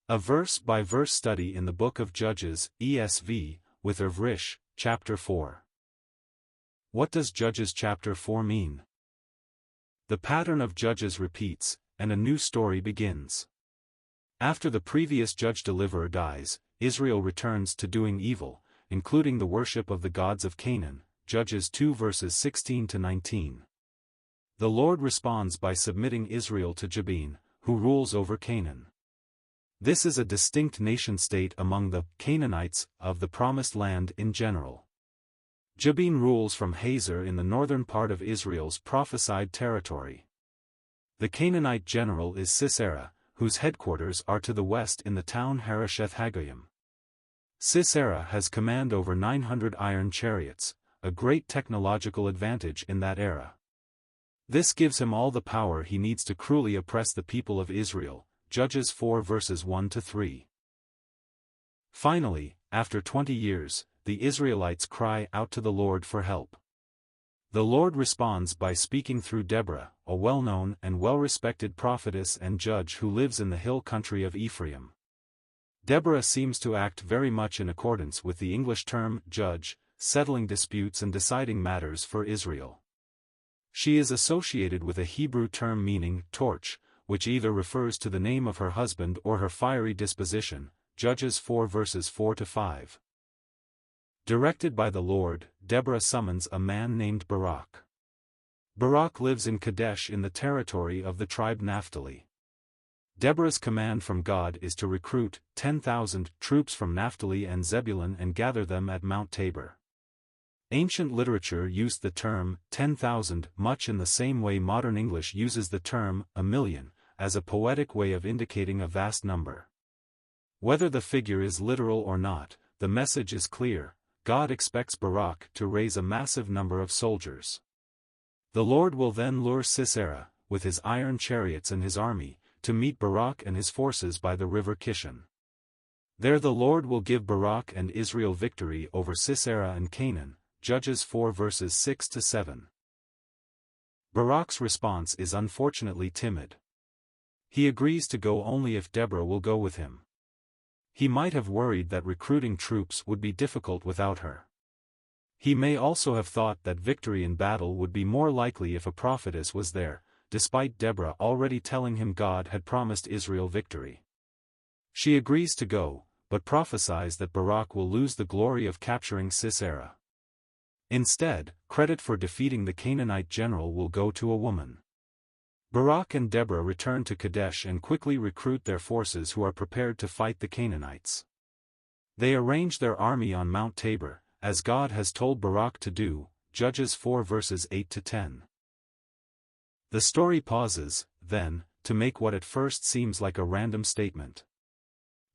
A verse-by-verse study in the Book of Judges, ESV, with Irv Risch, Chapter 4. What does Judges Chapter 4 mean? The pattern of Judges repeats, and a new story begins. After the previous judge-deliverer dies, Israel returns to doing evil, including the worship of the gods of Canaan, Judges 2 verses 16 to 19. The Lord responds by submitting Israel to Jabin, who rules over Canaan. This is a distinct nation-state among the Canaanites of the Promised Land in general. Jabin rules from Hazor in the northern part of Israel's prophesied territory. The Canaanite general is Sisera, whose headquarters are to the west in the town Harosheth Hagoyim. Sisera has command over 900 iron chariots, a great technological advantage in that era. This gives him all the power he needs to cruelly oppress the people of Israel, Judges 4 verses 1 to 3. Finally, after 20 years, the Israelites cry out to the Lord for help. The Lord responds by speaking through Deborah, a well-known and well-respected prophetess and judge who lives in the hill country of Ephraim. Deborah seems to act very much in accordance with the English term judge, settling disputes and deciding matters for Israel. She is associated with a Hebrew term meaning torch, which either refers to the name of her husband or her fiery disposition, Judges 4 verses 4 to 5. Directed by the Lord, Deborah summons a man named Barak. Barak lives in Kadesh in the territory of the tribe Naphtali. Deborah's command from God is to recruit 10,000 troops from Naphtali and Zebulun and gather them at Mount Tabor. Ancient literature used the term 10,000 much in the same way modern English uses the term a million, as a poetic way of indicating a vast number. Whether the figure is literal or not, the message is clear: God expects Barak to raise a massive number of soldiers. The Lord will then lure Sisera, with his iron chariots and his army, to meet Barak and his forces by the river Kishon. There the Lord will give Barak and Israel victory over Sisera and Canaan, Judges 4 verses 6 to 7. Barak's response is unfortunately timid. He agrees to go only if Deborah will go with him. He might have worried that recruiting troops would be difficult without her. He may also have thought that victory in battle would be more likely if a prophetess was there, despite Deborah already telling him God had promised Israel victory. She agrees to go, but prophesies that Barak will lose the glory of capturing Sisera. Instead, credit for defeating the Canaanite general will go to a woman. Barak and Deborah return to Kadesh and quickly recruit their forces who are prepared to fight the Canaanites. They arrange their army on Mount Tabor, as God has told Barak to do, Judges 4 verses 8 to 10. The story pauses, then, to make what at first seems like a random statement.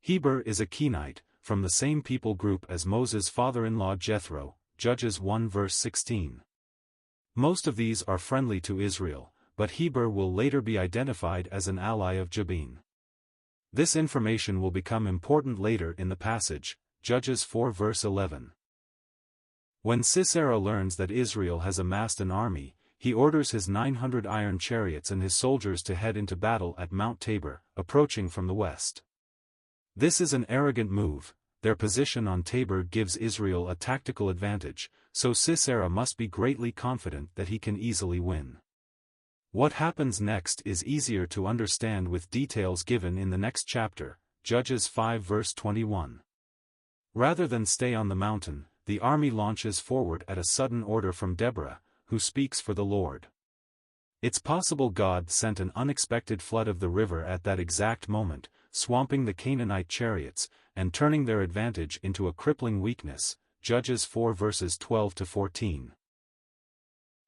Heber is a Kenite, from the same people group as Moses' father-in-law Jethro, Judges 1 verse 16. Most of these are friendly to Israel, but Heber will later be identified as an ally of Jabin. This information will become important later in the passage, Judges 4 verse 11. When Sisera learns that Israel has amassed an army, he orders his 900 iron chariots and his soldiers to head into battle at Mount Tabor, approaching from the west. This is an arrogant move. Their position on Tabor gives Israel a tactical advantage, so Sisera must be greatly confident that he can easily win. What happens next is easier to understand with details given in the next chapter, Judges 5 verse 21. Rather than stay on the mountain, the army launches forward at a sudden order from Deborah, who speaks for the Lord. It's possible God sent an unexpected flood of the river at that exact moment, swamping the Canaanite chariots, and turning their advantage into a crippling weakness, Judges 4 verses 12 to 14.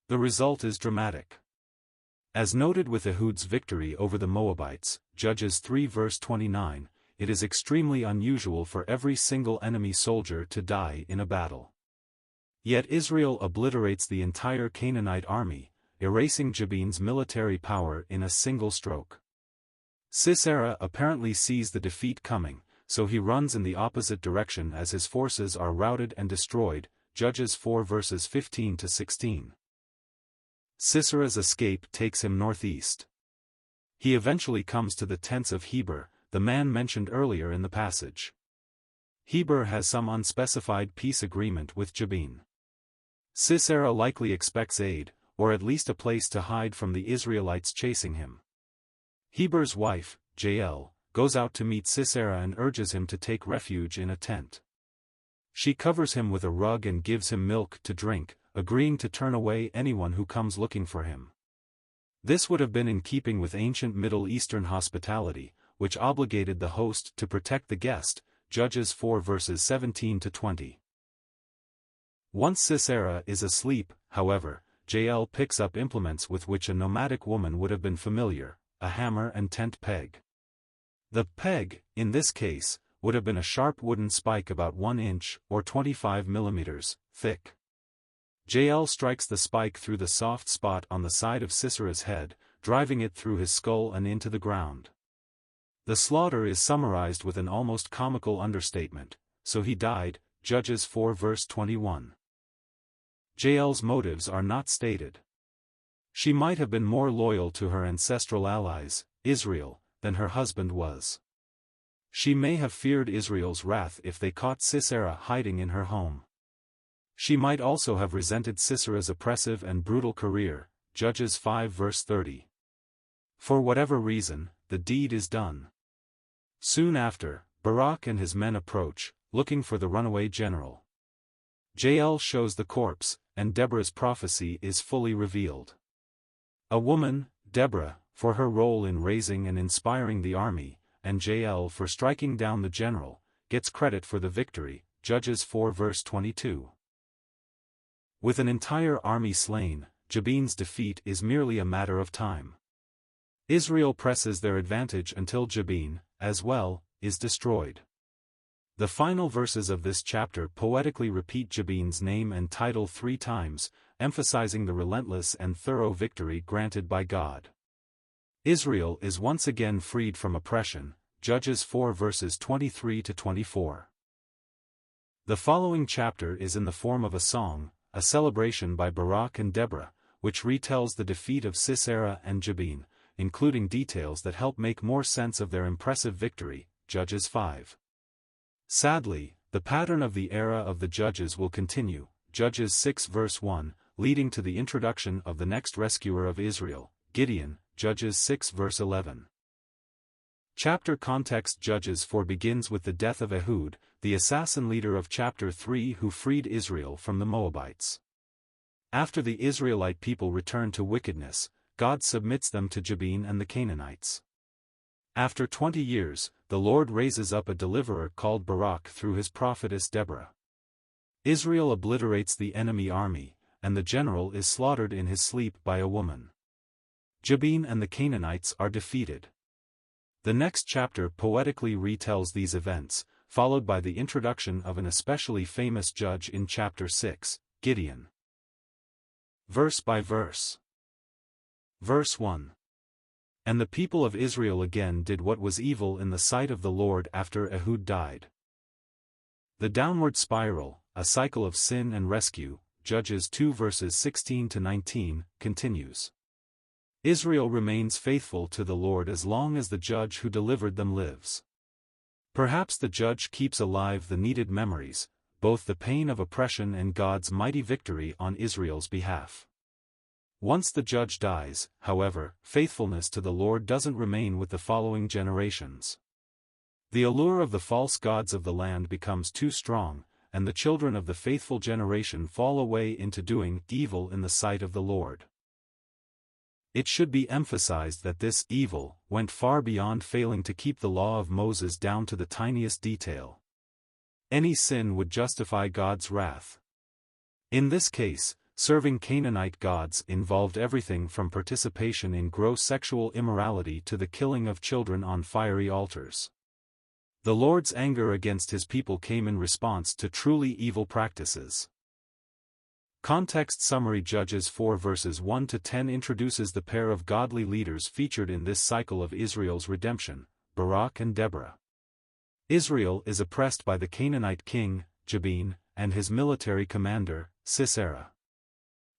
The result is dramatic. As noted with Ehud's victory over the Moabites, Judges 3 verse 29, it is extremely unusual for every single enemy soldier to die in a battle. Yet Israel obliterates the entire Canaanite army, erasing Jabin's military power in a single stroke. Sisera apparently sees the defeat coming, so he runs in the opposite direction as his forces are routed and destroyed, Judges 4 verses 15 to 16. Sisera's escape takes him northeast. He eventually comes to the tents of Heber, the man mentioned earlier in the passage. Heber has some unspecified peace agreement with Jabin. Sisera likely expects aid, or at least a place to hide from the Israelites chasing him. Heber's wife, Jael, goes out to meet Sisera and urges him to take refuge in a tent. She covers him with a rug and gives him milk to drink, agreeing to turn away anyone who comes looking for him. This would have been in keeping with ancient Middle Eastern hospitality, which obligated the host to protect the guest, Judges 4 verses 17 to 20. Once Sisera is asleep, however, Jael picks up implements with which a nomadic woman would have been familiar, a hammer and tent peg. The peg, in this case, would have been a sharp wooden spike about 1 inch, or 25 millimeters, thick. Jael strikes the spike through the soft spot on the side of Sisera's head, driving it through his skull and into the ground. The slaughter is summarized with an almost comical understatement, "So he died," Judges 4 verse 21. Jael's motives are not stated. She might have been more loyal to her ancestral allies, Israel, than her husband was. She may have feared Israel's wrath if they caught Sisera hiding in her home. She might also have resented Sisera's oppressive and brutal career, Judges 5 verse 30. For whatever reason, the deed is done. Soon after, Barak and his men approach, looking for the runaway general. Jael shows the corpse, and Deborah's prophecy is fully revealed. A woman, Deborah, for her role in raising and inspiring the army, and Jael for striking down the general, gets credit for the victory, Judges 4 verse 22. With an entire army slain, Jabin's defeat is merely a matter of time. Israel presses their advantage until Jabin, as well, is destroyed. The final verses of this chapter poetically repeat Jabin's name and title 3 times, emphasizing the relentless and thorough victory granted by God. Israel is once again freed from oppression, Judges 4 verses 23 to 24. The following chapter is in the form of a song, a celebration by Barak and Deborah, which retells the defeat of Sisera and Jabin, including details that help make more sense of their impressive victory, Judges 5. Sadly, the pattern of the era of the judges will continue, Judges 6 verse 1, leading to the introduction of the next rescuer of Israel, Gideon, Judges 6 verse 11. Chapter context: Judges 4 begins with the death of Ehud, the assassin leader of chapter 3 who freed Israel from the Moabites. After the Israelite people return to wickedness, God submits them to Jabin and the Canaanites. After 20 years, the Lord raises up a deliverer called Barak through his prophetess Deborah. Israel obliterates the enemy army, and the general is slaughtered in his sleep by a woman. Jabin and the Canaanites are defeated. The next chapter poetically retells these events, followed by the introduction of an especially famous judge in chapter 6, Gideon. Verse by verse. Verse 1. And the people of Israel again did what was evil in the sight of the Lord after Ehud died. The downward spiral, a cycle of sin and rescue, Judges 2 verses 16 to 19, continues. Israel remains faithful to the Lord as long as the judge who delivered them lives. Perhaps the judge keeps alive the needed memories, both the pain of oppression and God's mighty victory on Israel's behalf. Once the judge dies, however, faithfulness to the Lord doesn't remain with the following generations. The allure of the false gods of the land becomes too strong, and the children of the faithful generation fall away into doing evil in the sight of the Lord. It should be emphasized that this evil went far beyond failing to keep the law of Moses down to the tiniest detail. Any sin would justify God's wrath. In this case, serving Canaanite gods involved everything from participation in gross sexual immorality to the killing of children on fiery altars. The Lord's anger against his people came in response to truly evil practices. Context summary: Judges 4 verses 1 to 10 introduces the pair of godly leaders featured in this cycle of Israel's redemption, Barak and Deborah. Israel is oppressed by the Canaanite king, Jabin, and his military commander, Sisera.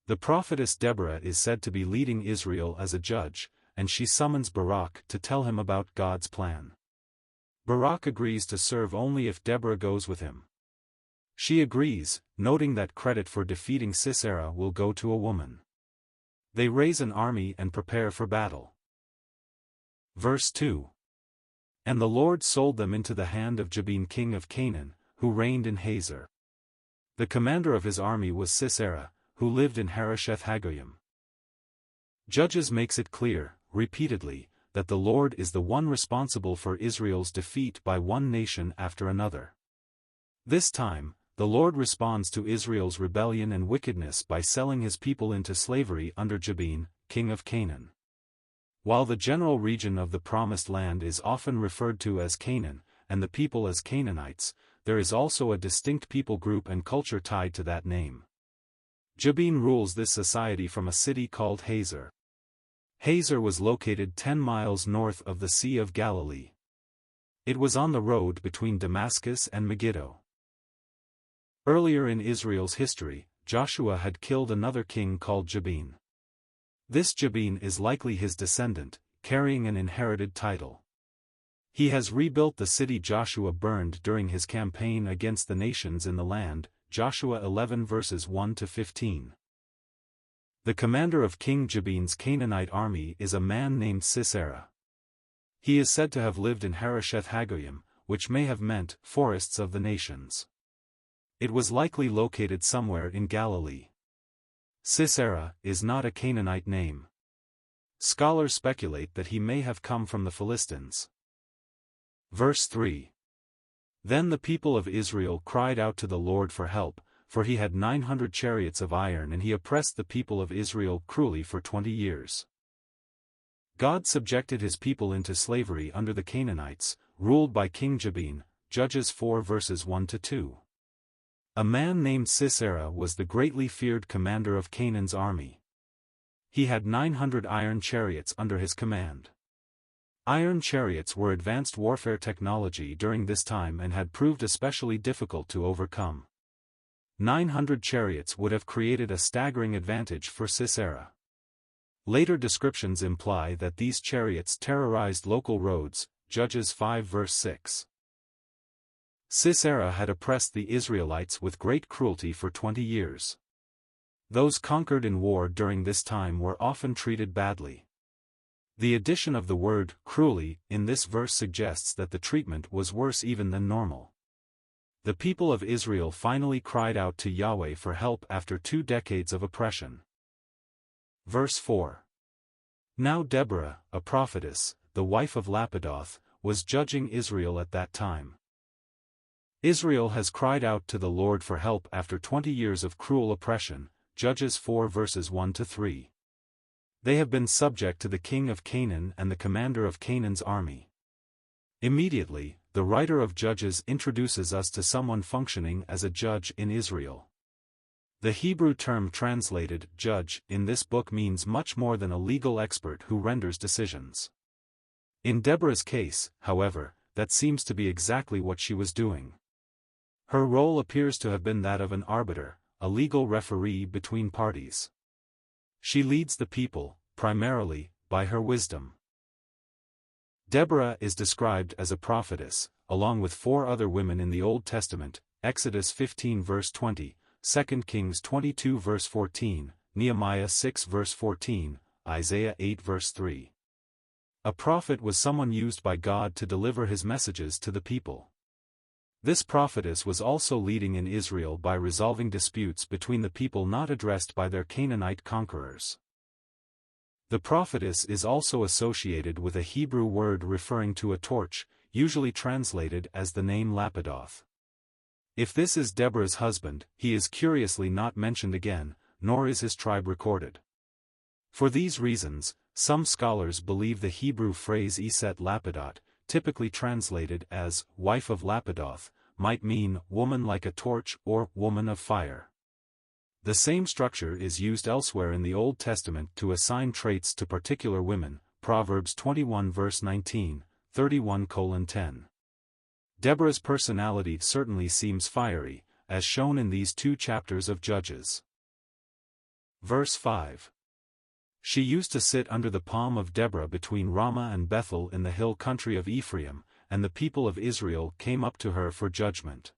The prophetess Deborah is said to be leading Israel as a judge, and she summons Barak to tell him about God's plan. Barak agrees to serve only if Deborah goes with him. She agrees, noting that credit for defeating Sisera will go to a woman. They raise an army and prepare for battle. Verse 2. And the Lord sold them into the hand of Jabin king of Canaan, who reigned in Hazor. The commander of his army was Sisera, who lived in Harosheth Hagoyim. Judges makes it clear, repeatedly, that the Lord is the one responsible for Israel's defeat by one nation after another. This time, the Lord responds to Israel's rebellion and wickedness by selling his people into slavery under Jabin, king of Canaan. While the general region of the Promised Land is often referred to as Canaan, and the people as Canaanites, there is also a distinct people group and culture tied to that name. Jabin rules this society from a city called Hazor. Hazor was located 10 miles north of the Sea of Galilee. It was on the road between Damascus and Megiddo. Earlier in Israel's history, Joshua had killed another king called Jabin. This Jabin is likely his descendant, carrying an inherited title. He has rebuilt the city Joshua burned during his campaign against the nations in the land, Joshua 11 verses 1 to 15. The commander of King Jabin's Canaanite army is a man named Sisera. He is said to have lived in Harosheth Hagoyim, which may have meant forests of the nations. It was likely located somewhere in Galilee. Sisera is not a Canaanite name. Scholars speculate that he may have come from the Philistines. Verse 3. Then the people of Israel cried out to the Lord for help, for he had 900 chariots of iron and he oppressed the people of Israel cruelly for 20 years. God subjected his people into slavery under the Canaanites, ruled by King Jabin, Judges 4 verses 1 to 2. A man named Sisera was the greatly feared commander of Canaan's army. He had 900 iron chariots under his command. Iron chariots were advanced warfare technology during this time and had proved especially difficult to overcome. 900 chariots would have created a staggering advantage for Sisera. Later descriptions imply that these chariots terrorized local roads, Judges 5 verse 6. Sisera had oppressed the Israelites with great cruelty for 20 years. Those conquered in war during this time were often treated badly. The addition of the word cruelly in this verse suggests that the treatment was worse even than normal. The people of Israel finally cried out to Yahweh for help after 2 decades of oppression. Verse 4. Now Deborah, a prophetess, the wife of Lapidoth, was judging Israel at that time. Israel has cried out to the Lord for help after 20 years of cruel oppression, Judges 4 verses 1 to 3. They have been subject to the king of Canaan and the commander of Canaan's army. Immediately, the writer of Judges introduces us to someone functioning as a judge in Israel. The Hebrew term translated judge in this book means much more than a legal expert who renders decisions. In Deborah's case, however, that seems to be exactly what she was doing. Her role appears to have been that of an arbiter, a legal referee between parties. She leads the people, primarily, by her wisdom. Deborah is described as a prophetess, along with 4 other women in the Old Testament, Exodus 15 verse 20, 2 Kings 22 verse 14, Nehemiah 6 verse 14, Isaiah 8 verse 3. A prophet was someone used by God to deliver his messages to the people. This prophetess was also leading in Israel by resolving disputes between the people not addressed by their Canaanite conquerors. The prophetess is also associated with a Hebrew word referring to a torch, usually translated as the name Lapidoth. If this is Deborah's husband, he is curiously not mentioned again, nor is his tribe recorded. For these reasons, some scholars believe the Hebrew phrase Eset Lapidot, typically translated as wife of Lapidoth, might mean woman like a torch or woman of fire. The same structure is used elsewhere in the Old Testament to assign traits to particular women, Proverbs 21 verse 19, 31:10. Deborah's personality certainly seems fiery, as shown in these 2 chapters of Judges. Verse 5. She used to sit under the palm of Deborah between Ramah and Bethel in the hill country of Ephraim, and the people of Israel came up to her for judgment.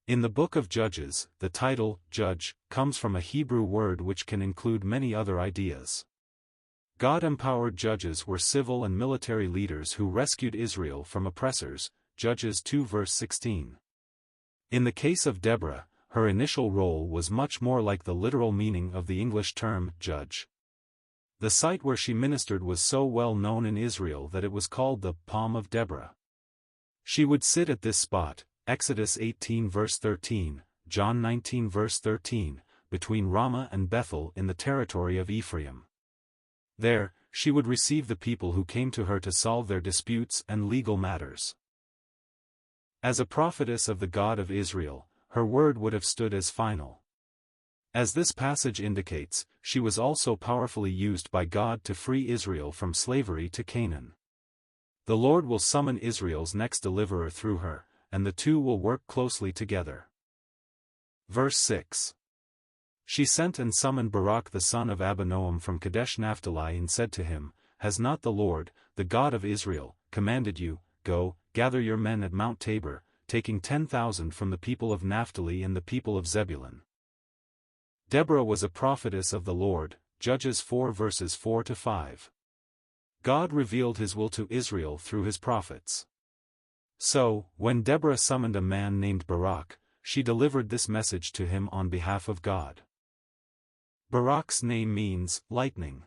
In the book of Judges, the title, Judge, comes from a Hebrew word which can include many other ideas. God-empowered judges were civil and military leaders who rescued Israel from oppressors, Judges 2 verse 16. In the case of Deborah, her initial role was much more like the literal meaning of the English term, judge. The site where she ministered was so well known in Israel that it was called the Palm of Deborah. She would sit at this spot, Exodus 18 verse 13, John 19 verse 13, between Ramah and Bethel in the territory of Ephraim. There, she would receive the people who came to her to solve their disputes and legal matters. As a prophetess of the God of Israel, her word would have stood as final. As this passage indicates, she was also powerfully used by God to free Israel from slavery to Canaan. The Lord will summon Israel's next deliverer through her, and the two will work closely together. Verse 6. She sent and summoned Barak the son of Abinoam from Kadesh Naphtali and said to him, Has not the Lord, the God of Israel, commanded you, Go, gather your men at Mount Tabor, taking 10,000 from the people of Naphtali and the people of Zebulun? Deborah was a prophetess of the Lord, Judges 4 verses 4-5. God revealed his will to Israel through his prophets. So, when Deborah summoned a man named Barak, she delivered this message to him on behalf of God. Barak's name means, lightning.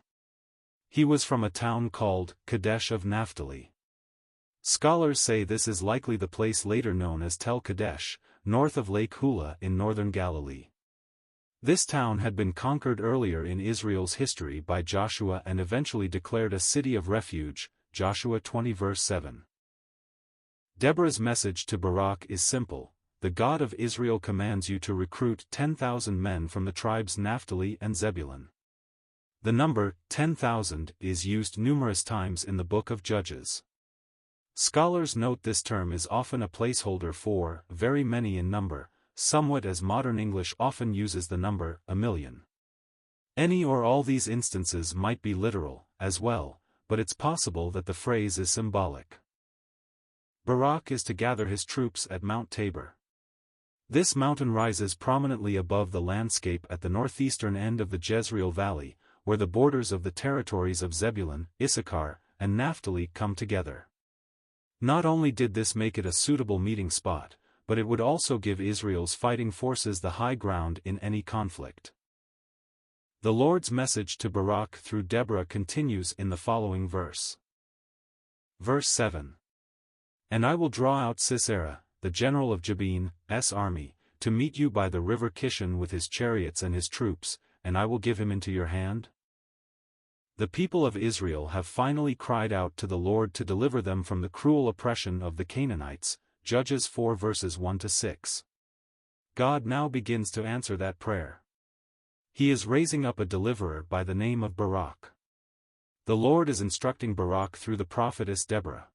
He was from a town called Kadesh of Naphtali. Scholars say this is likely the place later known as Tel Kadesh, north of Lake Hula in northern Galilee. This town had been conquered earlier in Israel's history by Joshua and eventually declared a city of refuge, Joshua 20 verse 7. Deborah's message to Barak is simple: the God of Israel commands you to recruit 10,000 men from the tribes Naphtali and Zebulun. The number, 10,000, is used numerous times in the book of Judges. Scholars note this term is often a placeholder for very many in number, somewhat as modern English often uses the number, 1,000,000. Any or all these instances might be literal, as well, but it's possible that the phrase is symbolic. Barak is to gather his troops at Mount Tabor. This mountain rises prominently above the landscape at the northeastern end of the Jezreel Valley, where the borders of the territories of Zebulun, Issachar, and Naphtali come together. Not only did this make it a suitable meeting spot, but it would also give Israel's fighting forces the high ground in any conflict. The Lord's message to Barak through Deborah continues in the following verse. Verse 7. And I will draw out Sisera, the general of Jabin's army, to meet you by the river Kishon with his chariots and his troops, and I will give him into your hand. The people of Israel have finally cried out to the Lord to deliver them from the cruel oppression of the Canaanites, Judges 4 verses 1-6. God now begins to answer that prayer. He is raising up a deliverer by the name of Barak. The Lord is instructing Barak through the prophetess Deborah.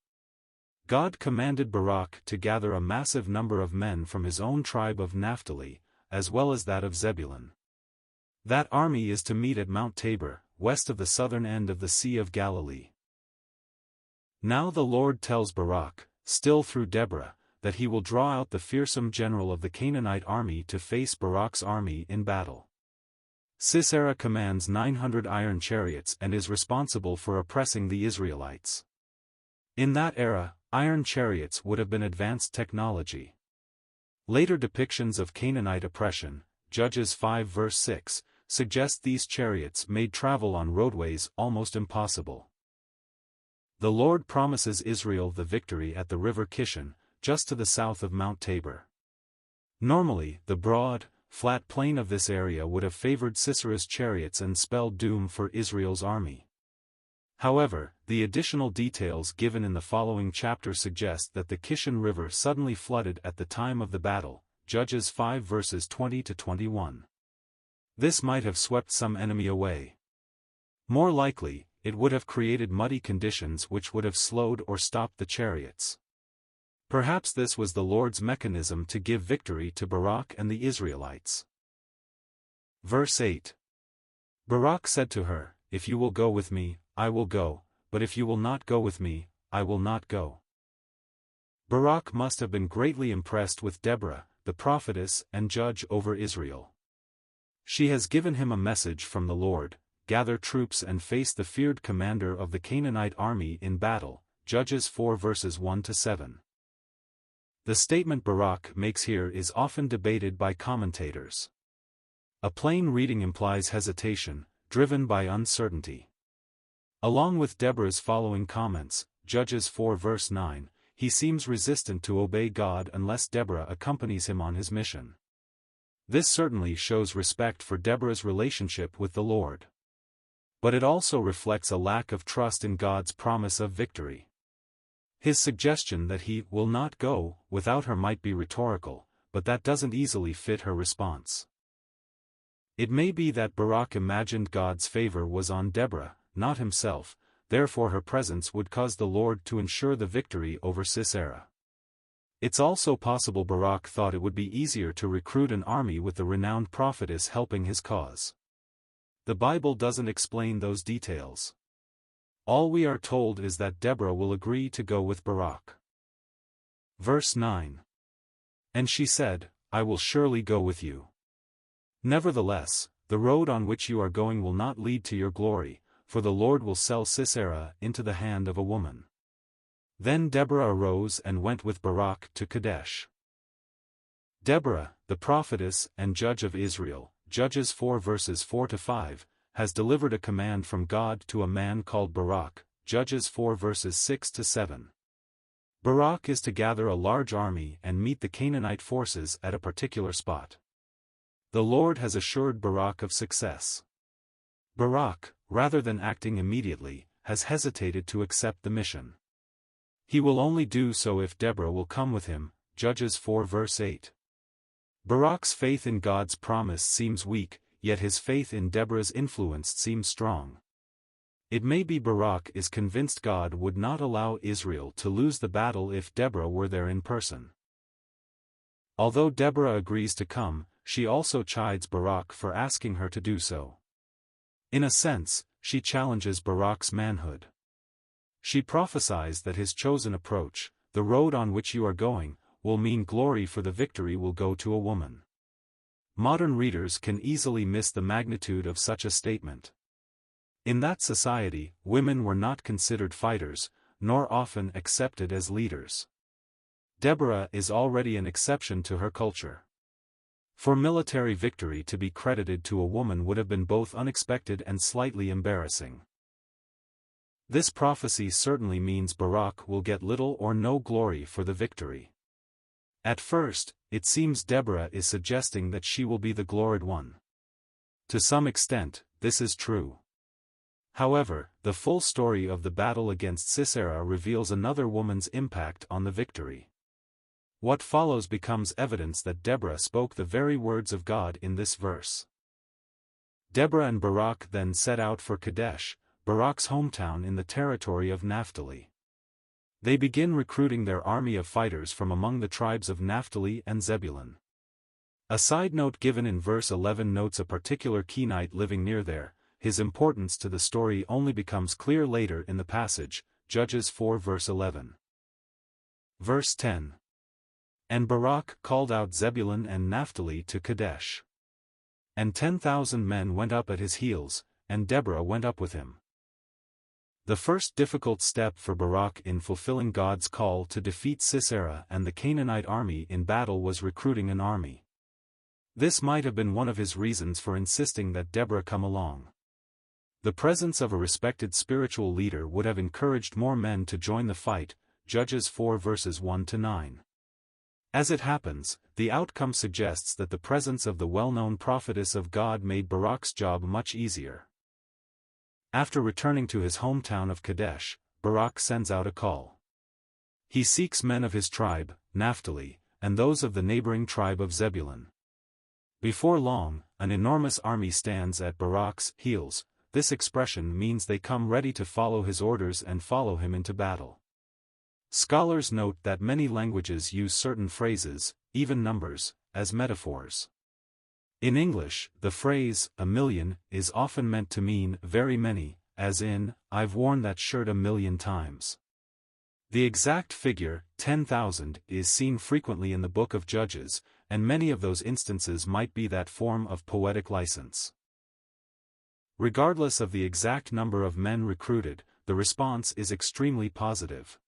God commanded Barak to gather a massive number of men from his own tribe of Naphtali, as well as that of Zebulun. That army is to meet at Mount Tabor, west of the southern end of the Sea of Galilee. Now the Lord tells Barak, still through Deborah, that he will draw out the fearsome general of the Canaanite army to face Barak's army in battle. Sisera commands 900 iron chariots and is responsible for oppressing the Israelites. In that era, iron chariots would have been advanced technology. Later depictions of Canaanite oppression, Judges 5 verse 6, suggest these chariots made travel on roadways almost impossible. The Lord promises Israel the victory at the river Kishon, just to the south of Mount Tabor. Normally, the broad, flat plain of this area would have favored Sisera's chariots and spelled doom for Israel's army. However, the additional details given in the following chapter suggest that the Kishon River suddenly flooded at the time of the battle, Judges 5 verses 20-21. This might have swept some enemy away. More likely, it would have created muddy conditions which would have slowed or stopped the chariots. Perhaps this was the Lord's mechanism to give victory to Barak and the Israelites. Verse 8. Barak said to her, If you will go with me, I will go, but if you will not go with me, I will not go. Barak must have been greatly impressed with Deborah, the prophetess and judge over Israel. She has given him a message from the Lord: gather troops and face the feared commander of the Canaanite army in battle. Judges 4 verses 1-7. The statement Barak makes here is often debated by commentators. A plain reading implies hesitation, driven by uncertainty. Along with Deborah's following comments, Judges 4 verse 9, he seems resistant to obey God unless Deborah accompanies him on his mission. This certainly shows respect for Deborah's relationship with the Lord. But it also reflects a lack of trust in God's promise of victory. His suggestion that he will not go without her might be rhetorical, but that doesn't easily fit her response. It may be that Barak imagined God's favor was on Deborah, not himself, therefore her presence would cause the Lord to ensure the victory over Sisera. It's also possible Barak thought it would be easier to recruit an army with the renowned prophetess helping his cause. The Bible doesn't explain those details. All we are told is that Deborah will agree to go with Barak. Verse 9. And she said, I will surely go with you. Nevertheless, the road on which you are going will not lead to your glory, for the Lord will sell Sisera into the hand of a woman. Then Deborah arose and went with Barak to Kadesh. Deborah, the prophetess and judge of Israel, Judges 4 verses 4-5, has delivered a command from God to a man called Barak, Judges 4 verses 6-7. Barak is to gather a large army and meet the Canaanite forces at a particular spot. The Lord has assured Barak of success. Barak, rather than acting immediately, has hesitated to accept the mission. He will only do so if Deborah will come with him, Judges 4 verse 8. Barak's faith in God's promise seems weak, yet his faith in Deborah's influence seems strong. It may be Barak is convinced God would not allow Israel to lose the battle if Deborah were there in person. Although Deborah agrees to come, she also chides Barak for asking her to do so. In a sense, she challenges Barak's manhood. She prophesies that his chosen approach, the road on which you are going, will mean glory, for the victory will go to a woman. Modern readers can easily miss the magnitude of such a statement. In that society, women were not considered fighters, nor often accepted as leaders. Deborah is already an exception to her culture. For military victory to be credited to a woman would have been both unexpected and slightly embarrassing. This prophecy certainly means Barak will get little or no glory for the victory. At first, it seems Deborah is suggesting that she will be the gloried one. To some extent, this is true. However, the full story of the battle against Sisera reveals another woman's impact on the victory. What follows becomes evidence that Deborah spoke the very words of God in this verse. Deborah and Barak then set out for Kadesh, Barak's hometown in the territory of Naphtali. They begin recruiting their army of fighters from among the tribes of Naphtali and Zebulun. A side note given in verse 11 notes a particular Kenite living near there. His importance to the story only becomes clear later in the passage, Judges 4 verse 11. Verse 10. And Barak called out Zebulun and Naphtali to Kadesh. And 10,000 men went up at his heels, and Deborah went up with him. The first difficult step for Barak in fulfilling God's call to defeat Sisera and the Canaanite army in battle was recruiting an army. This might have been one of his reasons for insisting that Deborah come along. The presence of a respected spiritual leader would have encouraged more men to join the fight, Judges 4 verses 1-9. As it happens, the outcome suggests that the presence of the well-known prophetess of God made Barak's job much easier. After returning to his hometown of Kadesh, Barak sends out a call. He seeks men of his tribe, Naphtali, and those of the neighboring tribe of Zebulun. Before long, an enormous army stands at Barak's heels. This expression means they come ready to follow his orders and follow him into battle. Scholars note that many languages use certain phrases, even numbers, as metaphors. In English, the phrase, "a million," is often meant to mean very many, as in, "I've worn that shirt 1,000,000 times." The exact figure, 10,000, is seen frequently in the book of Judges, and many of those instances might be that form of poetic license. Regardless of the exact number of men recruited, the response is extremely positive.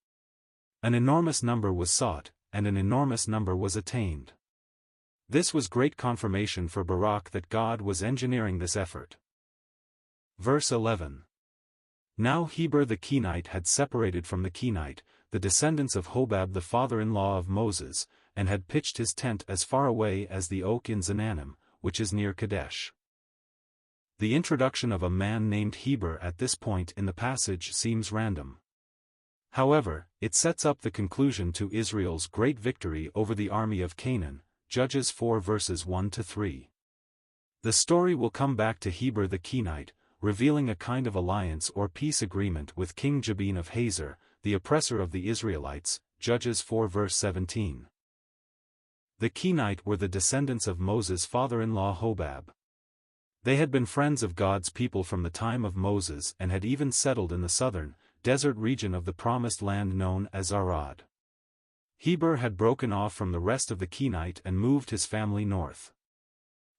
An enormous number was sought, and an enormous number was attained. This was great confirmation for Barak that God was engineering this effort. Verse 11. Now Heber the Kenite had separated from the Kenite, the descendants of Hobab the father-in-law of Moses, and had pitched his tent as far away as the oak in Zananim, which is near Kadesh. The introduction of a man named Heber at this point in the passage seems random. However, it sets up the conclusion to Israel's great victory over the army of Canaan, Judges 4 verses 1-3. The story will come back to Heber the Kenite, revealing a kind of alliance or peace agreement with King Jabin of Hazor, the oppressor of the Israelites, Judges 4 verse 17. The Kenite were the descendants of Moses' father-in-law Hobab. They had been friends of God's people from the time of Moses and had even settled in the southern, desert region of the promised land known as Arad. Heber had broken off from the rest of the Kenite and moved his family north.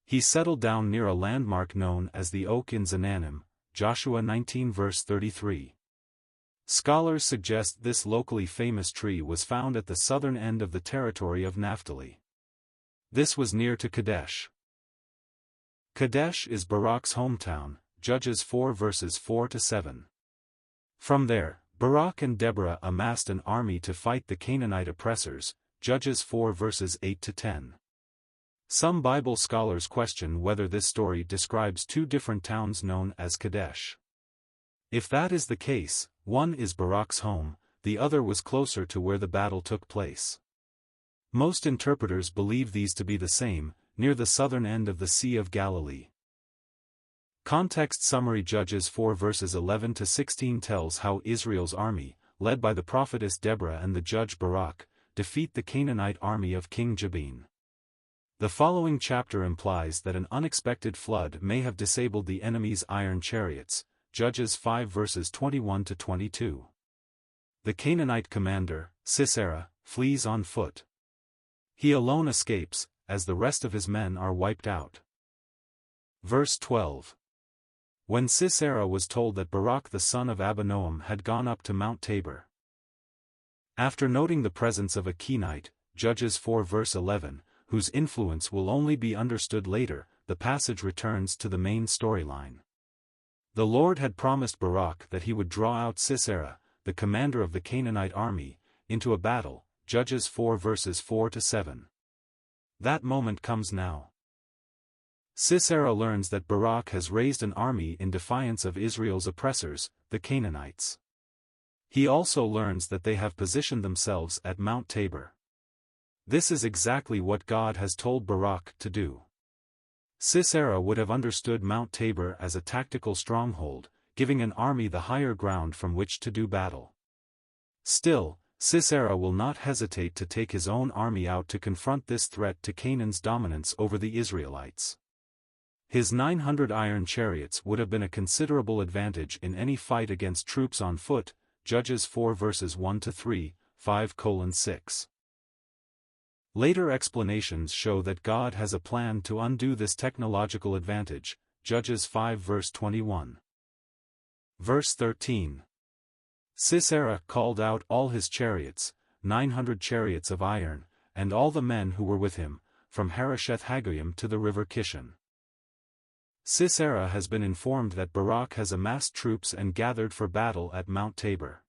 He settled down near a landmark known as the Oak in Zananim, Joshua 19 verse 33. Scholars suggest this locally famous tree was found at the southern end of the territory of Naphtali. This was near to Kadesh. Kadesh is Barak's hometown, Judges 4 verses 4-7. From there, Barak and Deborah amassed an army to fight the Canaanite oppressors, Judges 4 verses 8-10. Some Bible scholars question whether this story describes two different towns known as Kadesh. If that is the case, one is Barak's home, the other was closer to where the battle took place. Most interpreters believe these to be the same, near the southern end of the Sea of Galilee. Context summary Judges 4 verses 11-16 tells how Israel's army, led by the prophetess Deborah and the judge Barak, defeat the Canaanite army of King Jabin. The following chapter implies that an unexpected flood may have disabled the enemy's iron chariots, Judges 5 verses 21-22. The Canaanite commander, Sisera, flees on foot. He alone escapes, as the rest of his men are wiped out. Verse 12. When Sisera was told that Barak the son of Abinoam had gone up to Mount Tabor. After noting the presence of a Kenite, Judges 4 verse 11, whose influence will only be understood later, the passage returns to the main storyline. The Lord had promised Barak that he would draw out Sisera, the commander of the Canaanite army, into a battle, Judges 4 verses 4-7. That moment comes now. Sisera learns that Barak has raised an army in defiance of Israel's oppressors, the Canaanites. He also learns that they have positioned themselves at Mount Tabor. This is exactly what God has told Barak to do. Sisera would have understood Mount Tabor as a tactical stronghold, giving an army the higher ground from which to do battle. Still, Sisera will not hesitate to take his own army out to confront this threat to Canaan's dominance over the Israelites. His 900 iron chariots would have been a considerable advantage in any fight against troops on foot, Judges 4 verses 1-3, 5:6. Later explanations show that God has a plan to undo this technological advantage, Judges 5 verse 21. Verse 13. Sisera called out all his chariots, 900 chariots of iron, and all the men who were with him, from Harosheth Hagoyim to the river Kishon. Sisera has been informed that Barak has amassed troops and gathered for battle at Mount Tabor.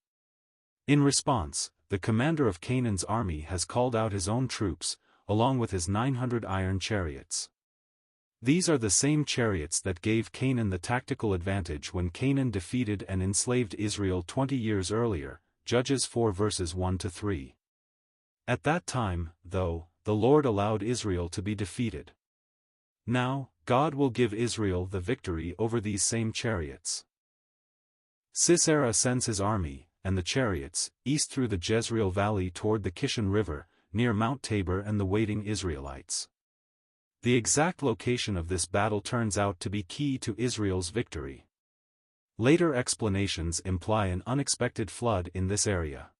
In response, the commander of Canaan's army has called out his own troops, along with his 900 iron chariots. These are the same chariots that gave Canaan the tactical advantage when Canaan defeated and enslaved Israel 20 years earlier, Judges 4 verses 1-3. At that time, though, the Lord allowed Israel to be defeated. Now, God will give Israel the victory over these same chariots. Sisera sends his army, and the chariots, east through the Jezreel Valley toward the Kishon River, near Mount Tabor and the waiting Israelites. The exact location of this battle turns out to be key to Israel's victory. Later explanations imply an unexpected flood in this area.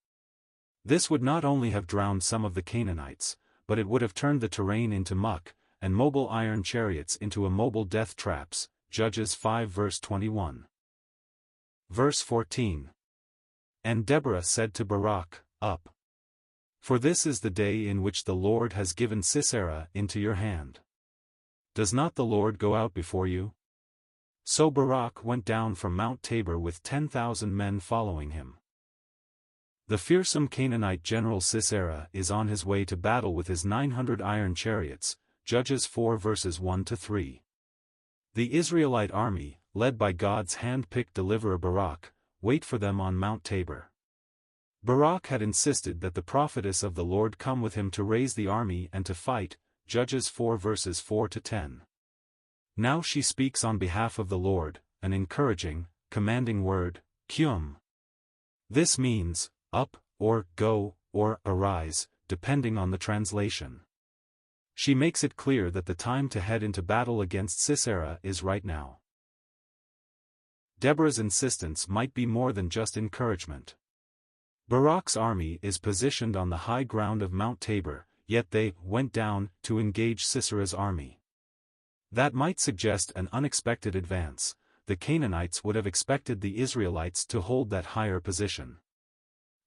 This would not only have drowned some of the Canaanites, but it would have turned the terrain into muck, and mobile iron chariots into immobile death traps. Judges 5 verse 21. Verse 14. And Deborah said to Barak, Up. For this is the day in which the Lord has given Sisera into your hand. Does not the Lord go out before you? So Barak went down from Mount Tabor with 10,000 men following him. The fearsome Canaanite general Sisera is on his way to battle with his 900 iron chariots. Judges 4 verses 1-3. The Israelite army, led by God's hand-picked deliverer Barak, wait for them on Mount Tabor. Barak had insisted that the prophetess of the Lord come with him to raise the army and to fight. Judges 4 verses 4-10. Now she speaks on behalf of the Lord, an encouraging, commanding word, Qum. This means, up, or go, or arise, depending on the translation. She makes it clear that the time to head into battle against Sisera is right now. Deborah's insistence might be more than just encouragement. Barak's army is positioned on the high ground of Mount Tabor, yet they went down to engage Sisera's army. That might suggest an unexpected advance. The Canaanites would have expected the Israelites to hold that higher position.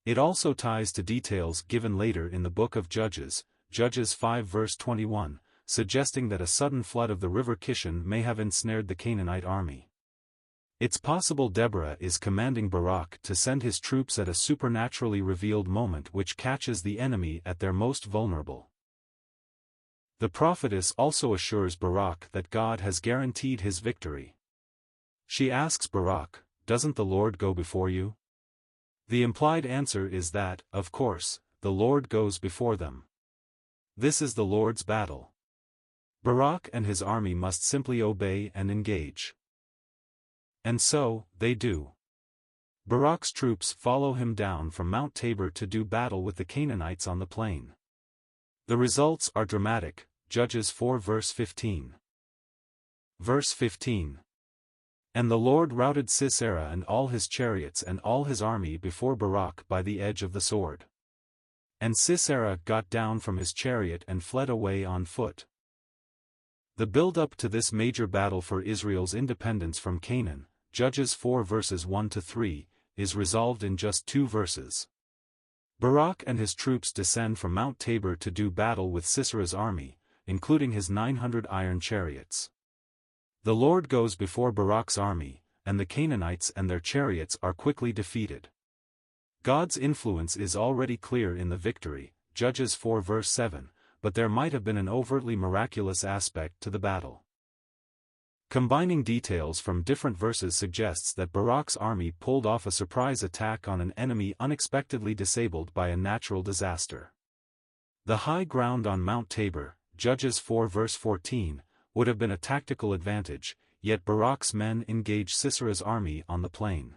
It also ties to details given later in the book of Judges, Judges 5 verse 21, suggesting that a sudden flood of the river Kishon may have ensnared the Canaanite army. It's possible Deborah is commanding Barak to send his troops at a supernaturally revealed moment which catches the enemy at their most vulnerable. The prophetess also assures Barak that God has guaranteed his victory. She asks Barak, "Doesn't the Lord go before you?" The implied answer is that, of course, the Lord goes before them. This is the Lord's battle. Barak and his army must simply obey and engage. And so, they do. Barak's troops follow him down from Mount Tabor to do battle with the Canaanites on the plain. The results are dramatic. Judges 4 verse 15. Verse 15. And the Lord routed Sisera and all his chariots and all his army before Barak by the edge of the sword. And Sisera got down from his chariot and fled away on foot. The build-up to this major battle for Israel's independence from Canaan, Judges 4 verses 1-3, is resolved in just 2 verses. Barak and his troops descend from Mount Tabor to do battle with Sisera's army, including his 900 iron chariots. The Lord goes before Barak's army, and the Canaanites and their chariots are quickly defeated. God's influence is already clear in the victory, Judges 4 verse 7, but there might have been an overtly miraculous aspect to the battle. Combining details from different verses suggests that Barak's army pulled off a surprise attack on an enemy unexpectedly disabled by a natural disaster. The high ground on Mount Tabor, Judges 4 verse 14, would have been a tactical advantage, yet Barak's men engaged Sisera's army on the plain.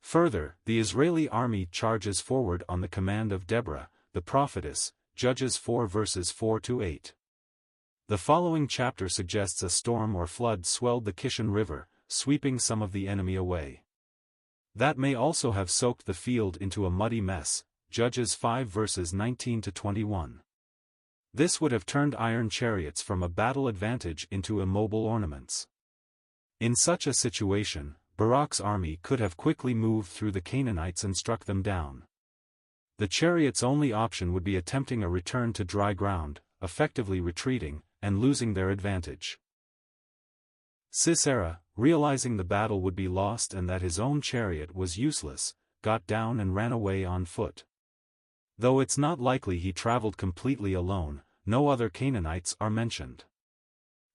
Further, the Israeli army charges forward on the command of Deborah, the prophetess, Judges 4 verses 4-8. The following chapter suggests a storm or flood swelled the Kishon River, sweeping some of the enemy away. That may also have soaked the field into a muddy mess, Judges 5 verses 19-21. This would have turned iron chariots from a battle advantage into immobile ornaments. In such a situation, Barak's army could have quickly moved through the Canaanites and struck them down. The chariots' only option would be attempting a return to dry ground, effectively retreating, and losing their advantage. Sisera, realizing the battle would be lost and that his own chariot was useless, got down and ran away on foot. Though it's not likely he traveled completely alone, no other Canaanites are mentioned.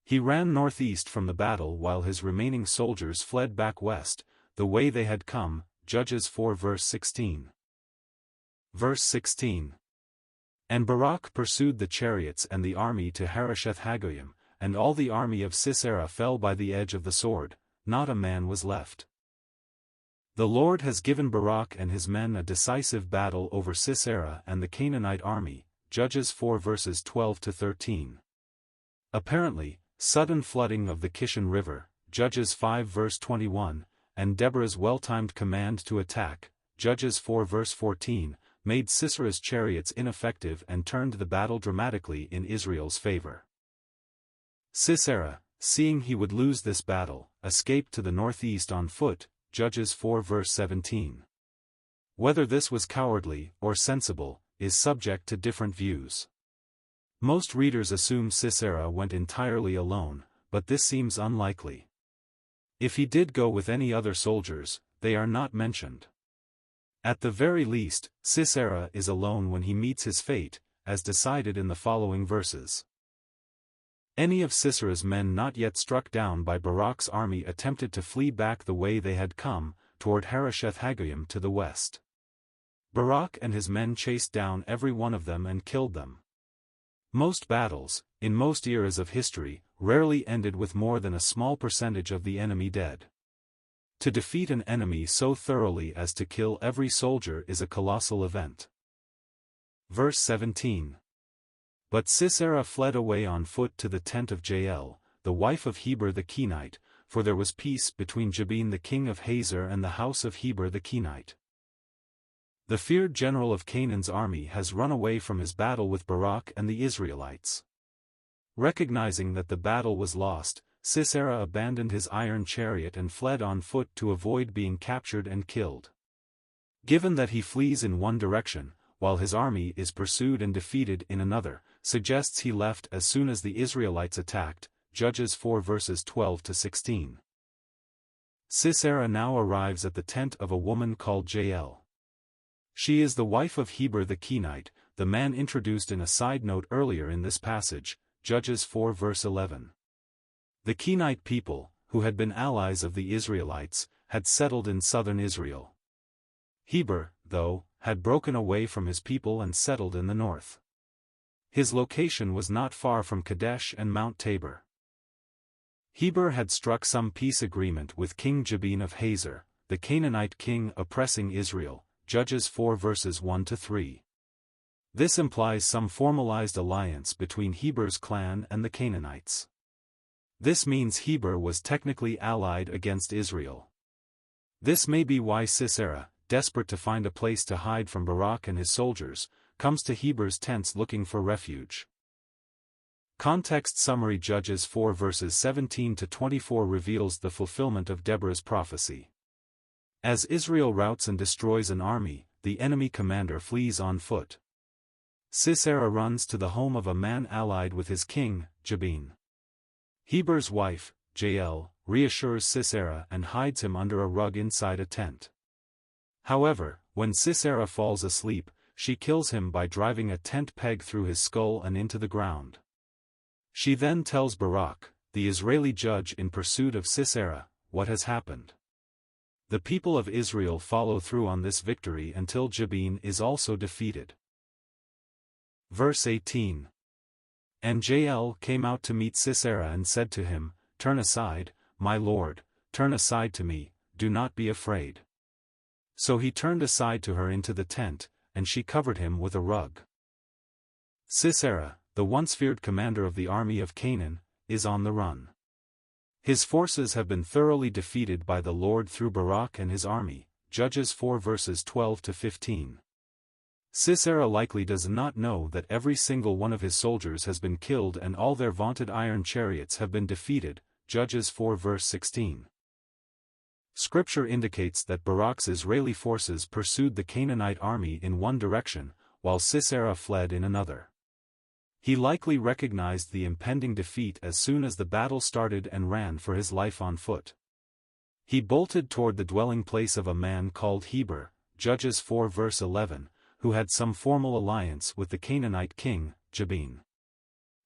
He ran northeast from the battle while his remaining soldiers fled back west, the way they had come, Judges 4 verse 16. Verse 16. And Barak pursued the chariots and the army to Harosheth Hagoyim, and all the army of Sisera fell by the edge of the sword, not a man was left. The Lord has given Barak and his men a decisive battle over Sisera and the Canaanite army, Judges 4 verses 12-13. Apparently, sudden flooding of the Kishon River, Judges 5 verse 21, and Deborah's well-timed command to attack, Judges 4 verse 14, made Sisera's chariots ineffective and turned the battle dramatically in Israel's favor. Sisera, seeing he would lose this battle, escaped to the northeast on foot, Judges 4 verse 17. Whether this was cowardly or sensible, is subject to different views. Most readers assume Sisera went entirely alone, but this seems unlikely. If he did go with any other soldiers, they are not mentioned. At the very least, Sisera is alone when he meets his fate, as decided in the following verses. Any of Sisera's men not yet struck down by Barak's army attempted to flee back the way they had come, toward Harosheth-Hagoyim to the west. Barak and his men chased down every one of them and killed them. Most battles, in most eras of history, rarely ended with more than a small percentage of the enemy dead. To defeat an enemy so thoroughly as to kill every soldier is a colossal event. Verse 17. But Sisera fled away on foot to the tent of Jael, the wife of Heber the Kenite, for there was peace between Jabin the king of Hazor and the house of Heber the Kenite. The feared general of Canaan's army has run away from his battle with Barak and the Israelites. Recognizing that the battle was lost, Sisera abandoned his iron chariot and fled on foot to avoid being captured and killed. Given that he flees in one direction, while his army is pursued and defeated in another, suggests he left as soon as the Israelites attacked, Judges 4 verses 12 to 16. Sisera now arrives at the tent of a woman called Jael. She is the wife of Heber the Kenite, the man introduced in a side note earlier in this passage, Judges 4 verse 11. The Kenite people, who had been allies of the Israelites, had settled in southern Israel. Heber, though, had broken away from his people and settled in the north. His location was not far from Kadesh and Mount Tabor. Heber had struck some peace agreement with King Jabin of Hazor, the Canaanite king oppressing Israel, Judges 4 verses 1 to 3. This implies some formalized alliance between Heber's clan and the Canaanites. This means Heber was technically allied against Israel. This may be why Sisera, desperate to find a place to hide from Barak and his soldiers, comes to Heber's tents looking for refuge. Context summary: Judges 4 verses 17 to 24 reveals the fulfillment of Deborah's prophecy. As Israel routs and destroys an army, the enemy commander flees on foot. Sisera runs to the home of a man allied with his king, Jabin. Heber's wife, Jael, reassures Sisera and hides him under a rug inside a tent. However, when Sisera falls asleep, she kills him by driving a tent peg through his skull and into the ground. She then tells Barak, the Israeli judge in pursuit of Sisera, what has happened. The people of Israel follow through on this victory until Jabin is also defeated. Verse 18. And Jael came out to meet Sisera and said to him, Turn aside, my lord, turn aside to me, do not be afraid. So he turned aside to her into the tent, and she covered him with a rug. Sisera, the once feared commander of the army of Canaan, is on the run. His forces have been thoroughly defeated by the Lord through Barak and his army, Judges 4 verses 12 to 15. Sisera likely does not know that every single one of his soldiers has been killed and all their vaunted iron chariots have been defeated, Judges 4 verse 16. Scripture indicates that Barak's Israeli forces pursued the Canaanite army in one direction, while Sisera fled in another. He likely recognized the impending defeat as soon as the battle started and ran for his life on foot. He bolted toward the dwelling place of a man called Heber, Judges 4 verse 11, who had some formal alliance with the Canaanite king, Jabin.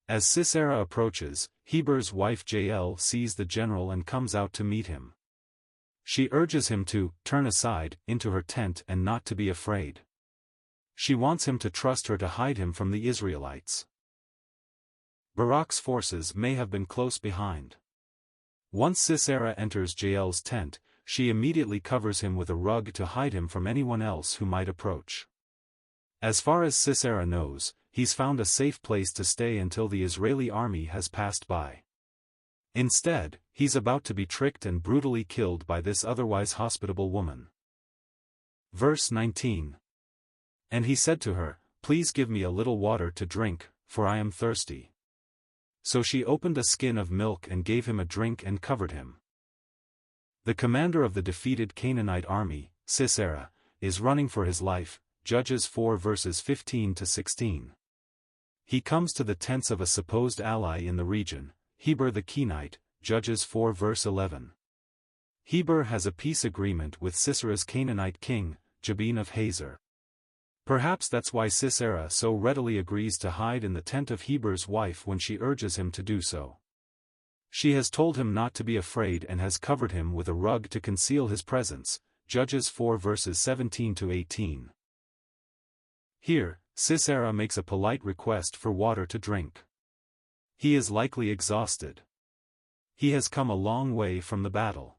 As Sisera approaches, Heber's wife Jael sees the general and comes out to meet him. She urges him to turn aside into her tent and not to be afraid. She wants him to trust her to hide him from the Israelites. Barak's forces may have been close behind. Once Sisera enters Jael's tent, she immediately covers him with a rug to hide him from anyone else who might approach. As far as Sisera knows, he's found a safe place to stay until the Israeli army has passed by. Instead, he's about to be tricked and brutally killed by this otherwise hospitable woman. Verse 19. And he said to her, "Please give me a little water to drink, for I am thirsty." So she opened a skin of milk and gave him a drink and covered him. The commander of the defeated Canaanite army, Sisera, is running for his life, Judges 4 verses 15 to 16. He comes to the tents of a supposed ally in the region, Heber the Kenite, Judges 4 verse 11. Heber has a peace agreement with Sisera's Canaanite king, Jabin of Hazor. Perhaps that's why Sisera so readily agrees to hide in the tent of Heber's wife when she urges him to do so. She has told him not to be afraid and has covered him with a rug to conceal his presence, Judges 4 verses 17 to 18. Here, Sisera makes a polite request for water to drink. He is likely exhausted. He has come a long way from the battle.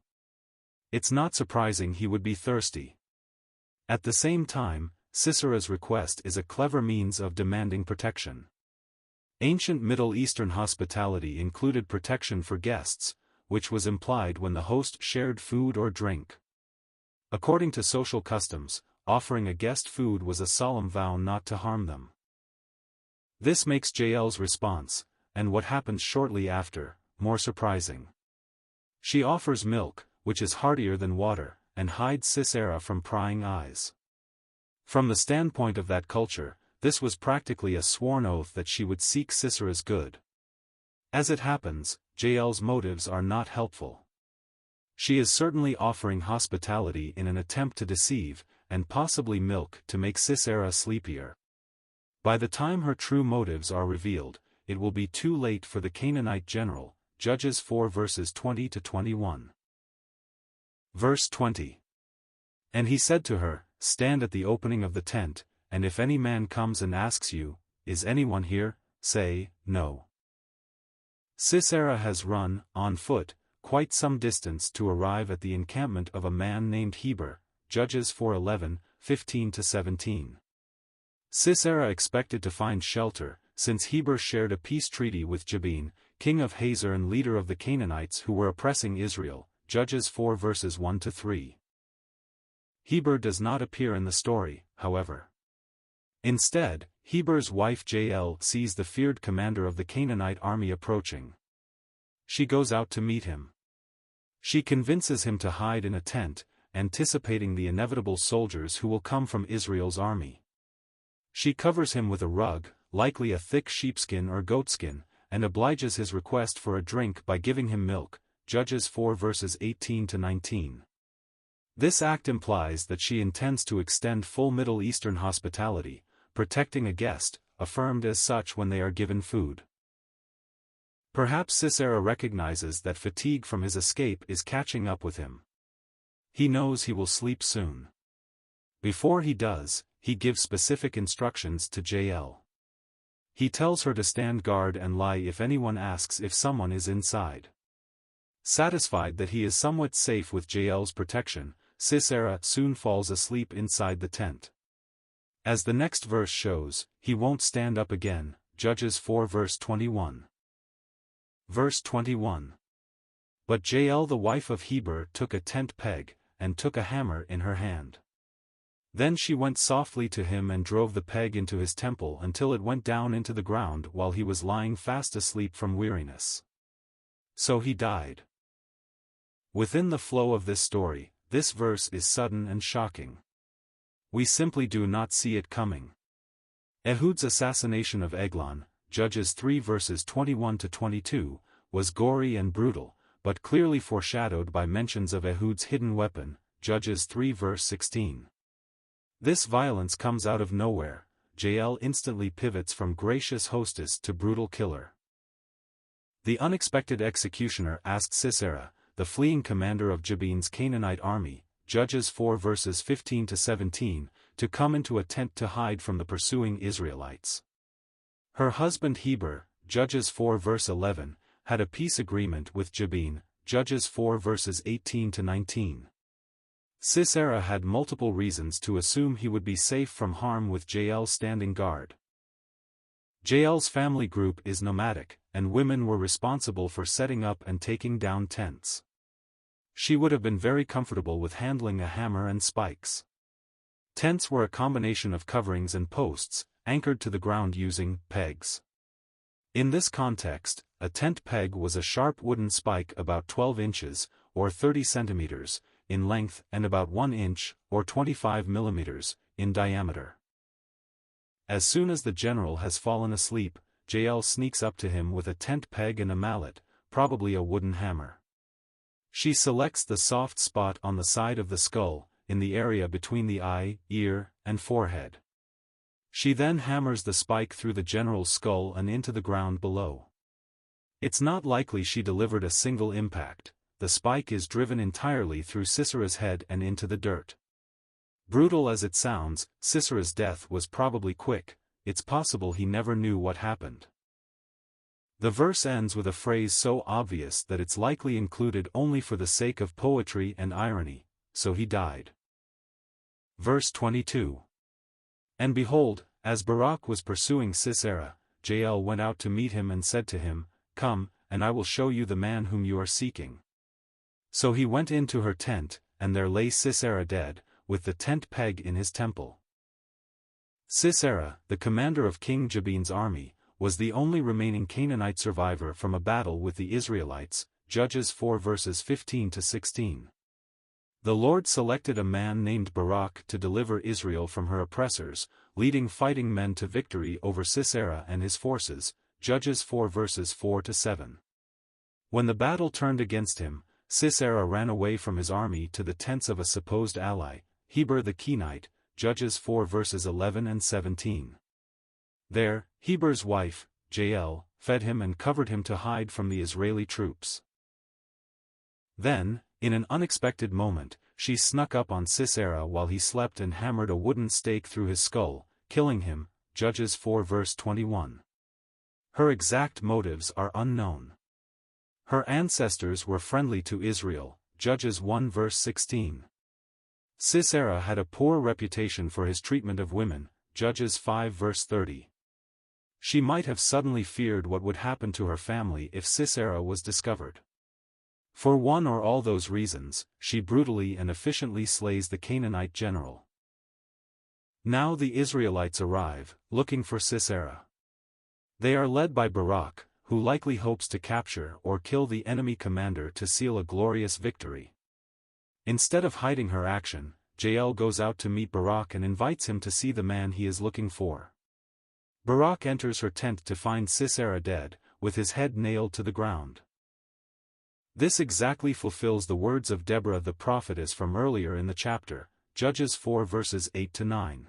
It's not surprising he would be thirsty. At the same time, Sisera's request is a clever means of demanding protection. Ancient Middle Eastern hospitality included protection for guests, which was implied when the host shared food or drink. According to social customs, offering a guest food was a solemn vow not to harm them. This makes Jael's response, and what happens shortly after, more surprising. She offers milk, which is heartier than water, and hides Sisera from prying eyes. From the standpoint of that culture, this was practically a sworn oath that she would seek Sisera's good. As it happens, Jael's motives are not helpful. She is certainly offering hospitality in an attempt to deceive, and possibly milk to make Sisera sleepier. By the time her true motives are revealed, it will be too late for the Canaanite general, Judges 4 verses 20 to 21. Verse 20. And he said to her, "Stand at the opening of the tent, and if any man comes and asks you, 'Is anyone here?' say, 'No.'" Sisera has run, on foot, quite some distance to arrive at the encampment of a man named Heber, Judges 4:11, 15 to 17. Sisera expected to find shelter, since Heber shared a peace treaty with Jabin, king of Hazor and leader of the Canaanites who were oppressing Israel, Judges 4 verses 1 to 3. Heber does not appear in the story, however. Instead, Heber's wife Jael sees the feared commander of the Canaanite army approaching. She goes out to meet him. She convinces him to hide in a tent, anticipating the inevitable soldiers who will come from Israel's army. She covers him with a rug, likely a thick sheepskin or goatskin, and obliges his request for a drink by giving him milk, Judges 4 verses 18 to 19. This act implies that she intends to extend full Middle Eastern hospitality, protecting a guest, affirmed as such when they are given food. Perhaps Sisera recognizes that fatigue from his escape is catching up with him. He knows he will sleep soon. Before he does, he gives specific instructions to Jael. He tells her to stand guard and lie if anyone asks if someone is inside. Satisfied that he is somewhat safe with Jael's protection, Sisera soon falls asleep inside the tent. As the next verse shows, he won't stand up again, Judges 4 verse 21. Verse 21. But Jael the wife of Heber took a tent peg, and took a hammer in her hand. Then she went softly to him and drove the peg into his temple until it went down into the ground while he was lying fast asleep from weariness. So he died. Within the flow of this story, this verse is sudden and shocking. We simply do not see it coming. Ehud's assassination of Eglon, Judges 3 verses 21 to 22, was gory and brutal, but clearly foreshadowed by mentions of Ehud's hidden weapon, Judges 3 verse 16. This violence comes out of nowhere. Jael instantly pivots from gracious hostess to brutal killer. The unexpected executioner asked Sisera, the fleeing commander of Jabin's Canaanite army, Judges 4 verses 15 to 17, to come into a tent to hide from the pursuing Israelites. Her husband Heber, Judges 4 verse 11, had a peace agreement with Jabin, Judges 4 verses 18 to 19. Sisera had multiple reasons to assume he would be safe from harm with Jael standing guard. Jael's family group is nomadic, and women were responsible for setting up and taking down tents. She would have been very comfortable with handling a hammer and spikes. Tents were a combination of coverings and posts, anchored to the ground using pegs. In this context, a tent peg was a sharp wooden spike about 12 inches, or 30 centimeters, in length and about 1 inch, or 25 millimeters, in diameter. As soon as the general has fallen asleep, Jael sneaks up to him with a tent peg and a mallet, probably a wooden hammer. She selects the soft spot on the side of the skull, in the area between the eye, ear, and forehead. She then hammers the spike through the general's skull and into the ground below. It's not likely she delivered a single impact. The spike is driven entirely through Sisera's head and into the dirt. Brutal as it sounds, Sisera's death was probably quick. It's possible he never knew what happened. The verse ends with a phrase so obvious that it's likely included only for the sake of poetry and irony, so he died. Verse 22. And behold, as Barak was pursuing Sisera, Jael went out to meet him and said to him, Come, and I will show you the man whom you are seeking. So he went into her tent, and there lay Sisera dead, with the tent peg in his temple. Sisera, the commander of King Jabin's army, was the only remaining Canaanite survivor from a battle with the Israelites, Judges 4 verses 15 to 16. The Lord selected a man named Barak to deliver Israel from her oppressors, leading fighting men to victory over Sisera and his forces, Judges 4 verses 4 to 7. When the battle turned against him, Sisera ran away from his army to the tents of a supposed ally, Heber the Kenite, Judges 4 verses 11 and 17. There, Heber's wife, Jael, fed him and covered him to hide from the Israeli troops. Then, in an unexpected moment, she snuck up on Sisera while he slept and hammered a wooden stake through his skull, killing him, Judges 4 verse 21. Her exact motives are unknown. Her ancestors were friendly to Israel, Judges 1 verse 16. Sisera had a poor reputation for his treatment of women, Judges 5 verse 30. She might have suddenly feared what would happen to her family if Sisera was discovered. For one or all those reasons, she brutally and efficiently slays the Canaanite general. Now the Israelites arrive, looking for Sisera. They are led by Barak, who likely hopes to capture or kill the enemy commander to seal a glorious victory. Instead of hiding her action, Jael goes out to meet Barak and invites him to see the man he is looking for. Barak enters her tent to find Sisera dead, with his head nailed to the ground. This exactly fulfills the words of Deborah the prophetess from earlier in the chapter, Judges 4 verses 8 to 9.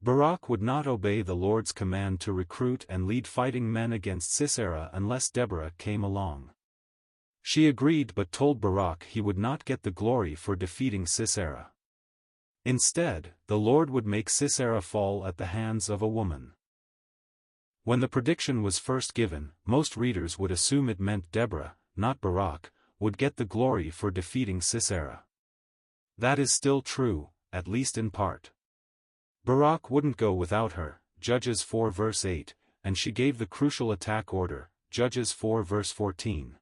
Barak would not obey the Lord's command to recruit and lead fighting men against Sisera unless Deborah came along. She agreed but told Barak he would not get the glory for defeating Sisera. Instead, the Lord would make Sisera fall at the hands of a woman. When the prediction was first given, most readers would assume it meant Deborah, not Barak, would get the glory for defeating Sisera. That is still true, at least in part. Barak wouldn't go without her, Judges 4 verse 8, and she gave the crucial attack order, Judges 4 verse 14.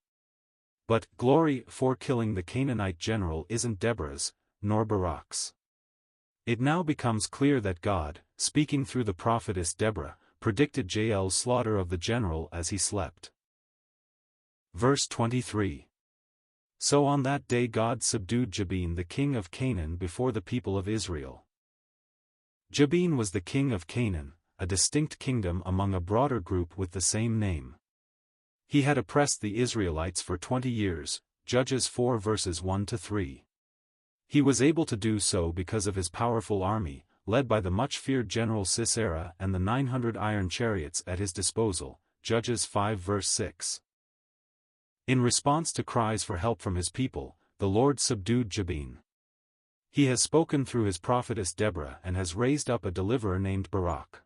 But glory for killing the Canaanite general isn't Deborah's, nor Barak's. It now becomes clear that God, speaking through the prophetess Deborah, predicted Jael's slaughter of the general as he slept. Verse 23. So on that day God subdued Jabin the king of Canaan before the people of Israel. Jabin was the king of Canaan, a distinct kingdom among a broader group with the same name. He had oppressed the Israelites for 20 years, Judges 4 verses 1 to 3. He was able to do so because of his powerful army, led by the much-feared general Sisera and the 900 iron chariots at his disposal, Judges 5 verse 6. In response to cries for help from his people, the Lord subdued Jabin. He has spoken through his prophetess Deborah and has raised up a deliverer named Barak.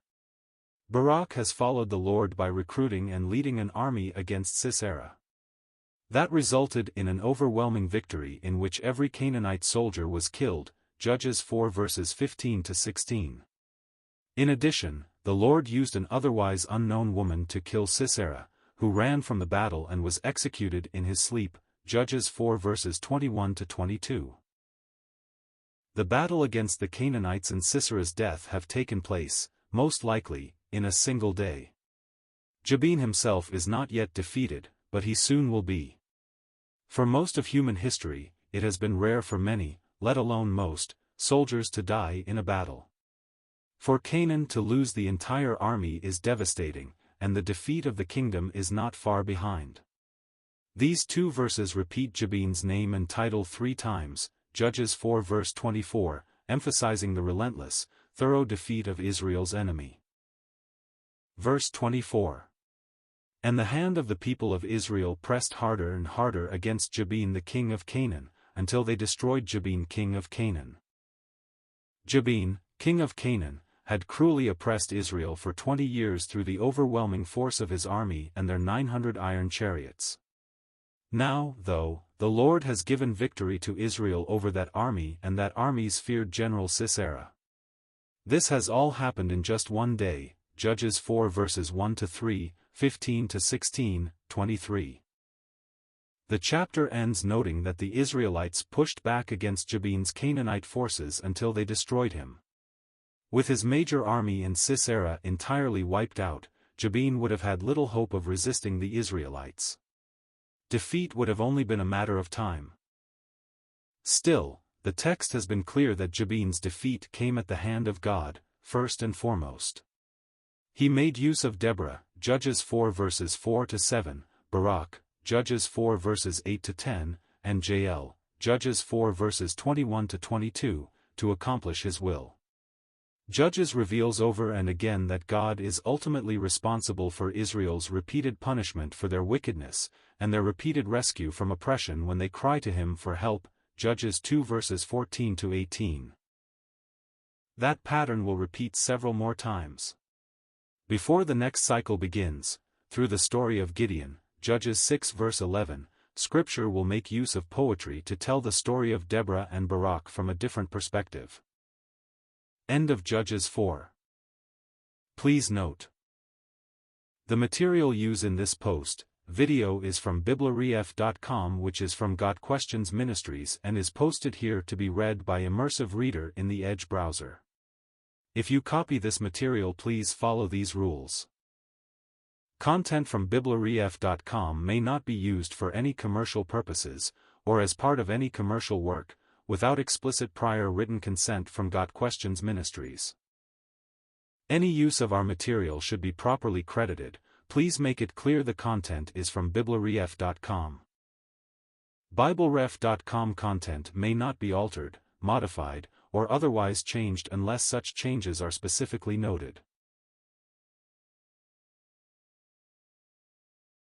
Barak has followed the Lord by recruiting and leading an army against Sisera. That resulted in an overwhelming victory in which every Canaanite soldier was killed, Judges 4 verses 15 to 16. In addition, the Lord used an otherwise unknown woman to kill Sisera, who ran from the battle and was executed in his sleep, Judges 4 verses 21 to 22. The battle against the Canaanites and Sisera's death have taken place, most likely, in a single day. Jabin himself is not yet defeated, but he soon will be. For most of human history, it has been rare for many, let alone most, soldiers to die in a battle. For Canaan to lose the entire army is devastating, and the defeat of the kingdom is not far behind. These two verses repeat Jabin's name and title 3 times, Judges 4 verse 24, emphasizing the relentless, thorough defeat of Israel's enemy. Verse 24. And the hand of the people of Israel pressed harder and harder against Jabin the king of Canaan, until they destroyed Jabin king of Canaan. Jabin, king of Canaan, had cruelly oppressed Israel for 20 years through the overwhelming force of his army and their 900 iron chariots. Now, though, the Lord has given victory to Israel over that army and that army's feared general Sisera. This has all happened in just one day, Judges 4 verses 1-3, 15-16, 23. The chapter ends noting that the Israelites pushed back against Jabin's Canaanite forces until they destroyed him. With his major army and Sisera entirely wiped out, Jabin would have had little hope of resisting the Israelites. Defeat would have only been a matter of time. Still, the text has been clear that Jabin's defeat came at the hand of God, first and foremost. He made use of Deborah, Judges 4 verses 4-7, Barak, Judges 4 verses 8-10, and Jael, Judges 4 verses 21-22, to accomplish his will. Judges reveals over and again that God is ultimately responsible for Israel's repeated punishment for their wickedness, and their repeated rescue from oppression when they cry to him for help, Judges 2 verses 14-18. That pattern will repeat several more times. Before the next cycle begins, through the story of Gideon, Judges 6 verse 11, Scripture will make use of poetry to tell the story of Deborah and Barak from a different perspective. End of Judges 4. Please note: the material used in this video is from BibleRef.com, which is from Got Questions Ministries and is posted here to be read by immersive reader in the Edge browser. If you copy this material, please follow these rules. Content from BibleRef.com may not be used for any commercial purposes, or as part of any commercial work, without explicit prior written consent from Got Questions Ministries. Any use of our material should be properly credited. Please make it clear the content is from BibleRef.com. BibleRef.com content may not be altered, modified, or otherwise changed unless such changes are specifically noted.